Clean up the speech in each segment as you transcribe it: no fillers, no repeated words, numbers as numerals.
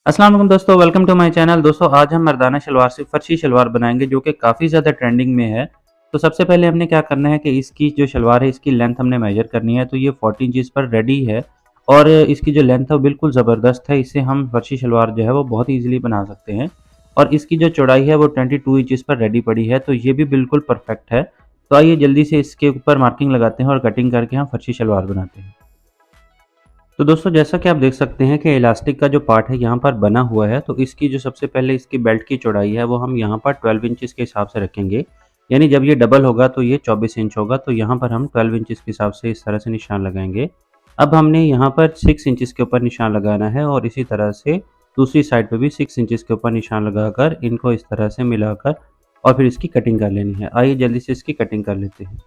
अस्सलाम वालेकुम दोस्तों, वेलकम टू माय चैनल। दोस्तों आज हम मर्दाना शलवार से फर्शी शलवार बनाएंगे जो कि काफ़ी ज़्यादा ट्रेंडिंग में है। तो सबसे पहले हमने क्या करना है कि इसकी जो शलवार है इसकी लेंथ हमने मेजर करनी है। तो ये 14 इंचज़ पर रेडी है और इसकी जो लेंथ है वो बिल्कुल ज़बरदस्त है। इससे हम फर्शी शलवार जो है वो बहुत ईजिली बना सकते हैं और इसकी जो चौड़ाई है वो 22 इंचज़ पर रेडी पड़ी है, तो ये भी बिल्कुल परफेक्ट है। तो आइए जल्दी से इसके ऊपर मार्किंग लगाते हैं और कटिंग करके हम फर्शी शलवार बनाते हैं। तो दोस्तों जैसा कि आप देख सकते हैं कि इलास्टिक का जो पार्ट है यहाँ पर बना हुआ है, तो इसकी जो सबसे पहले इसकी बेल्ट की चौड़ाई है वो हम यहाँ पर 12 इंचज़ के हिसाब से रखेंगे। यानी जब ये डबल होगा तो ये 24 इंच होगा, तो यहाँ पर हम 12 इंचज़ के हिसाब से इस तरह से निशान लगाएंगे। अब हमने यहाँ पर 6 इंचज़ के ऊपर निशान लगाना है और इसी तरह से दूसरी साइड पे भी 6 इंचज़ के ऊपर निशान लगाकर इनको इस तरह से मिलाकर और फिर इसकी कटिंग कर लेनी है। आइए जल्दी से इसकी कटिंग कर लेते हैं।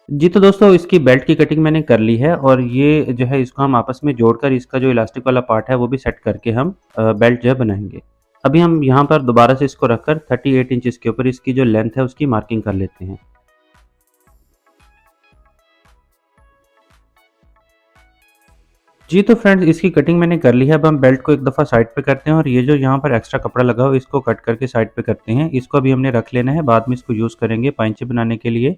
जी, तो दोस्तों इसकी बेल्ट की कटिंग मैंने कर ली है और ये जो है इसको हम आपस में जोड़कर इसका जो इलास्टिक वाला पार्ट है वो भी सेट करके हम बेल्ट जो है बनाएँगे। अभी हम यहाँ पर दोबारा से इसको रखकर 38 इंचज़ के ऊपर इसकी जो लेंथ है उसकी मार्किंग कर लेते हैं। जी, तो फ्रेंड्स इसकी कटिंग मैंने कर ली है। अब हम बेल्ट को एक दफ़ा साइड पे करते हैं और ये जो यहाँ पर एक्स्ट्रा कपड़ा लगा हुआ है इसको कट करके साइड पे करते हैं। इसको अभी हमने रख लेना है, बाद में इसको यूज़ करेंगे पाइंचे बनाने के लिए।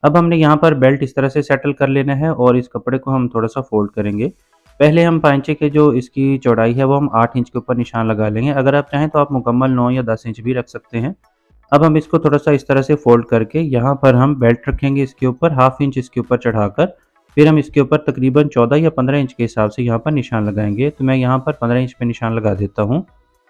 अब हमने यहाँ पर बेल्ट इस तरह से सेटल कर लेना है और इस कपड़े को हम थोड़ा-सा फ़ोल्ड करेंगे। पहले हम पाइंचे के जो इसकी चौड़ाई है वो हम 8 इंच के ऊपर निशान लगा लेंगे। अगर आप चाहें तो आप मुकम्मल 9 या 10 इंच भी रख सकते हैं। अब हम इसको थोड़ा-सा इस तरह से फ़ोल्ड करके यहाँ पर हम बेल्ट रखेंगे इसके ऊपर, हाफ़ इंच इसके ऊपर चढ़ाकर, फिर हम इसके ऊपर तकरीबन 14 या 15 इंच के हिसाब से यहाँ पर निशान लगाएँगे। तो मैं यहाँ पर 15 इंच पे निशान लगा देता हूँ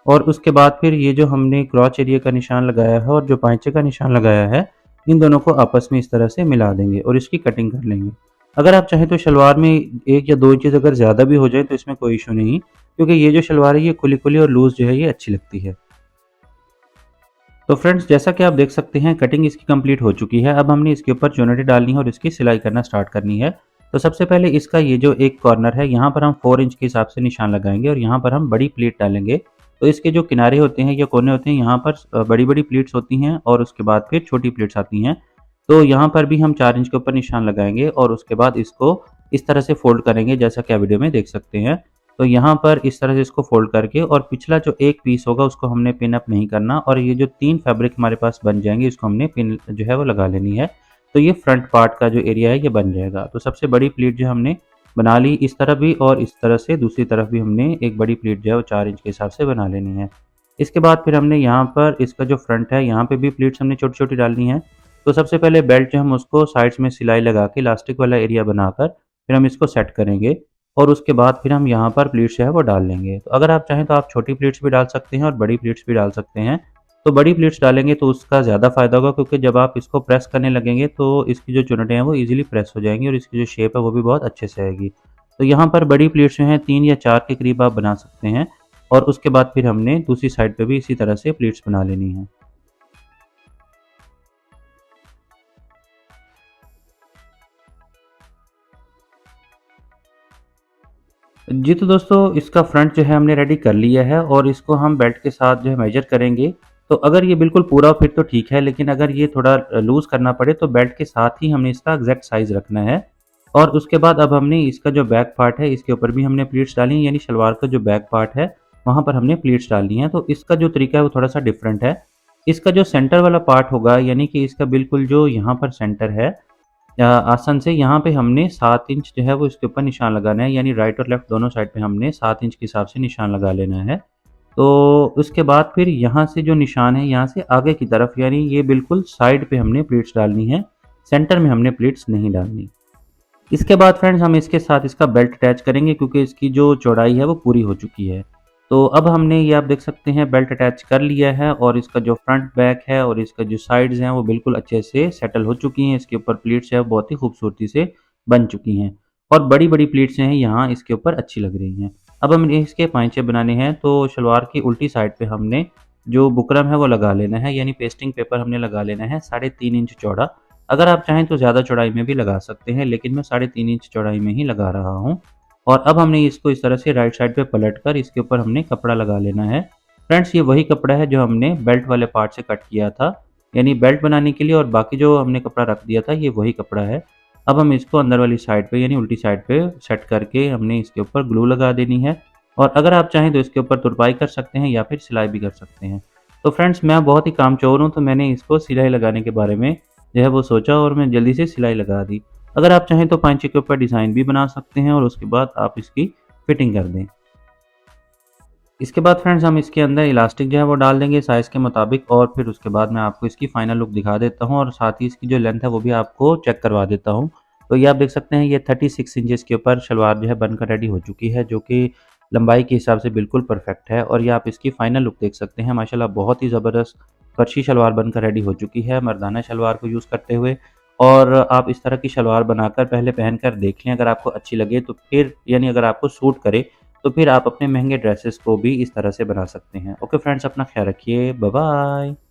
और उसके बाद फिर ये जो हमने क्रॉच एरिया का निशान लगाया है और जो पाइंचे का निशान लगाया है, इन दोनों को आपस में इस तरह से मिला देंगे और इसकी कटिंग कर लेंगे। अगर आप चाहें तो शलवार में 1 या 2 इंचेज़ अगर ज़्यादा भी हो जाए तो इसमें कोई इश्यू नहीं, क्योंकि ये जो शलवार है ये खुली-खुली और लूज़ जो है ये अच्छी लगती है। तो फ्रेंड्स जैसा कि आप देख सकते हैं कटिंग इसकी कंप्लीट हो चुकी है। अब हमने इसके ऊपर चुनरी डालनी है और इसकी सिलाई करना स्टार्ट करनी है। तो सबसे पहले इसका ये जो एक कॉर्नर है यहाँ पर हम 4 इंच के हिसाब से निशान लगाएँगे और यहाँ पर हम बड़ी प्लीट डालेंगे। तो इसके जो किनारे होते हैं या कोने होते हैं यहाँ पर बड़ी-बड़ी प्लीट्स होती हैं और उसके बाद फिर छोटी प्लीट्स आती हैं। तो यहाँ पर भी हम 4 इंच के ऊपर निशान लगाएँगे और उसके बाद इसको इस तरह से फ़ोल्ड करेंगे जैसा कि आप वीडियो में देख सकते हैं। तो यहाँ पर इस तरह से इसको फ़ोल्ड करके और पिछला जो एक पीस होगा उसको हमने पिन अप नहीं करना और ये जो 3 फैब्रिक हमारे पास बन जाएँगे इसको हमने पिन जो है वो लगा लेनी है। तो ये फ्रंट पार्ट का जो एरिया है ये बन जाएगा। तो सबसे बड़ी प्लीट जो हमने बना ली इस तरफ भी और इस तरह से दूसरी तरफ भी हमने एक बड़ी प्लीट जो है वो 4 इंच के हिसाब से बना लेनी है। इसके बाद फिर हमने यहाँ पर इसका जो फ्रंट है यहाँ पे भी प्लीट्स हमने छोटी-छोटी डालनी है। तो सबसे पहले बेल्ट जो हम उसको साइड्स में सिलाई लगा के इलास्टिक वाला एरिया बनाकर फिर हम इसको सेट करेंगे और उसके बाद फिर हम यहाँ पर प्लीट्स जो है वो डाल लेंगे। तो अगर आप चाहें तो आप छोटी प्लीट्स भी डाल सकते हैं और बड़ी प्लीट्स भी डाल सकते हैं। तो बड़ी प्लीट्स डालेंगे तो उसका ज़्यादा फ़ायदा होगा, क्योंकि जब आप इसको प्रेस करने लगेंगे तो इसकी जो चुनटें हैं वो ईज़िली प्रेस हो जाएँगी और इसकी जो शेप है वो भी बहुत अच्छे से आएगी। तो यहाँ पर बड़ी प्लेट्स जो हैं 3 या 4 के करीब आप बना सकते हैं और उसके बाद फिर हमने दूसरी साइड पे भी इसी तरह से प्लेट्स बना लेनी है। जी, तो दोस्तों इसका फ्रंट जो है हमने रेडी कर लिया है और इसको हम बेल्ट के साथ जो है मेजर करेंगे। तो अगर ये बिल्कुल पूरा हो फिर तो ठीक है, लेकिन अगर ये थोड़ा लूज़ करना पड़े तो बेल्ट के साथ ही हमने इसका एग्ज़ैक्ट साइज़ रखना है। और उसके बाद अब हमने इसका जो बैक पार्ट है इसके ऊपर भी हमने प्लीट्स डाली हैं, यानी शलवार का जो बैक पार्ट है वहाँ पर हमने प्लीट्स डालनी है। तो इसका जो तरीका है वो थोड़ा-सा डिफरेंट है। इसका जो सेंटर वाला पार्ट होगा, यानी कि इसका बिल्कुल जो यहाँ पर सेंटर है आसन से यहाँ पे हमने 7 इंच जो है वो इसके ऊपर निशान लगाना है, यानी राइट और लेफ्ट दोनों साइड पे हमने 7 इंच के हिसाब से निशान लगा लेना है। तो उसके बाद फिर यहाँ से जो निशान है यहाँ से आगे की तरफ, यानी ये बिल्कुल साइड पे हमने प्लीट्स डालनी है, सेंटर में हमने प्लीट्स नहीं डालनी। इसके बाद फ्रेंड्स हम इसके साथ इसका बेल्ट अटैच करेंगे, क्योंकि इसकी जो चौड़ाई है वो पूरी हो चुकी है। तो अब हमने ये आप देख सकते हैं बेल्ट अटैच कर लिया है और इसका जो फ्रंट बैक है और इसका जो साइड्स हैं वो बिल्कुल अच्छे से सेटल हो चुकी हैं। इसके ऊपर प्लीट्स है बहुत ही खूबसूरती से बन चुकी हैं और बड़ी-बड़ी प्लीट्स हैं यहाँ इसके ऊपर अच्छी लग रही हैं। अब हमें इसके पाइंचे बनाने हैं, तो शलवार की उल्टी साइड पे हमने जो बुकरम है वो लगा लेना है, यानी पेस्टिंग पेपर हमने लगा लेना है 3.5 इंच चौड़ा। अगर आप चाहें तो ज़्यादा चौड़ाई में भी लगा सकते हैं, लेकिन मैं 3.5 इंच चौड़ाई में ही लगा रहा हूँ। और अब हमने इसको इस तरह से राइट साइड पे पलटकर इसके ऊपर हमने कपड़ा लगा लेना है। फ्रेंड्स ये वही कपड़ा है जो हमने बेल्ट वाले पार्ट से कट किया था, यानी बेल्ट बनाने के लिए और बाकी जो हमने कपड़ा रख दिया था ये वही कपड़ा है। अब हम इसको अंदर वाली साइड पे यानी उल्टी साइड पे सेट करके हमने इसके ऊपर ग्लू लगा देनी है। और अगर आप चाहें तो इसके ऊपर तुरपाई कर सकते हैं या फिर सिलाई भी कर सकते हैं। तो फ्रेंड्स मैं बहुत ही कामचोर हूँ, तो मैंने इसको सिलाई लगाने के बारे में जो है वो सोचा और मैं जल्दी से सिलाई लगा दी। अगर आप चाहें तो पैंचे के ऊपर डिज़ाइन भी बना सकते हैं और उसके बाद आप इसकी फिटिंग कर दें। इसके बाद फ्रेंड्स हम इसके अंदर इलास्टिक जो है वो डाल देंगे साइज़ के मुताबिक, और फिर उसके बाद मैं आपको इसकी फाइनल लुक दिखा देता हूँ और साथ ही इसकी जो लेंथ है वो भी आपको चेक करवा देता हूँ। तो ये आप देख सकते हैं, ये 36 इंचेस के ऊपर शलवार जो है बनकर रेडी हो चुकी है, जो कि लंबाई के हिसाब से बिल्कुल परफेक्ट है। और ये आप इसकी फाइनल लुक देख सकते हैं, माशाल्लाह बहुत ही ज़बरदस्त फर्शी शलवार बनकर रेडी हो चुकी है मर्दाना शलवार को यूज़ करते हुए। और आप इस तरह की शलवार बनाकर पहले पहनकर देख लें, अगर आपको अच्छी लगे तो फिर यानी अगर आपको सूट करे तो फिर आप अपने महँगे ड्रेसेस को भी इस तरह से बना सकते हैं। ओके फ्रेंड्स, अपना ख़्याल रखिए। Bye bye.